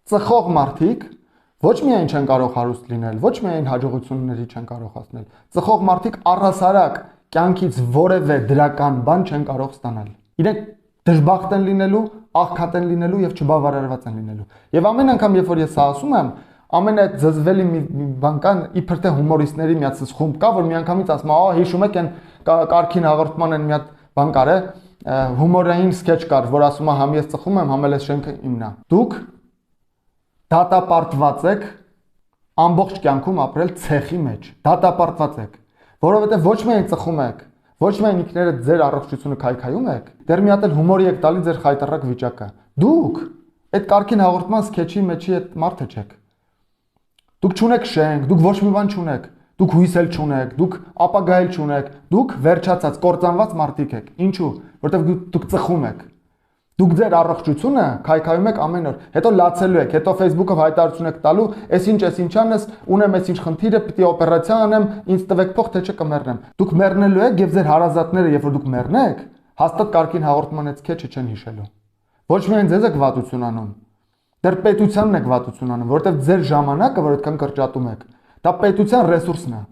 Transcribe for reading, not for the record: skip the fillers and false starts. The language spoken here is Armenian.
Ծխող մարդիկ ոչ միայն չեն կարող հարուստ լինել, ոչ միայն հաջողությունների չեն կարող հասնել։ Ծխող մարդիկ առհասարակ կյանքից որևէ դրական բան չեն կարող ստանալ։ Իրենք դժբախտ են լինելու, աղքատ են լինելու եւ չբավարարված են լինելու։ Եւ ամեն անգամ, երբ որ ես սա ասում եմ, ամեն այդ զզվելի մի բան կան, իբր թե հումորիստների մի հատ խումբ կա, որ միանգամից ասում է, հիշում եք այն Կարքին հաղորդման այն մի հատ բան կար է, հումորային սկեչ կար, որ ասում է, համ ես ծխում եմ, համ էլ այս շենքը իմն է։ Դուք դատապարտված եք ամբողջ կյանքում ապրել ցեխի մեջ։ Դատապարտված եք, որովհետեւ ոչ միայն ծխում եք, ոչ միայն ինքներդ ձեր առողջությունը քայքայում եք, դեռ մի հատ էլ հումորի եք տալի ձեր խայտարակ վիճակը։ Դուք այդ Կարքին հաղորդման սկեչի մեջի այդ մարդը չեք։ Դուք չունեք շենք, դուք ոչ մի բան չունեք, դուք հույս էլ չունեք, դուք ապագա էլ չունեք, դուք վերջացած, կործանված մարդիկ եք։ Ինչու՞, որտեղ դուք ծխում եք։ Դուք ձեր առողջությունը քայքայում եք ամեն օր, հետո լացելու եք, հետո Facebook-ով հայտարարություն եք տալու, այսինչ անես, ունեմ այսինչ խնդիրը, պիտի օպերացիա անեմ, ինձ տվեք փող, թե չէ կմեռնեմ։ Դուք մեռնելու եք եւ ձեր հարազատները, երբ որ դուք մեռնեք, հաստատ Կարքին հաղորդման այդ սկեչը չեն հիշելու։ Ոչ միայն ձեզ եք վատություն անում, դեռ պետությանն եք վատություն անում, որովհետեւ ձեր ժամանակը, որ այդքան կրճատում եք, դա պետության ռեսուրսն է։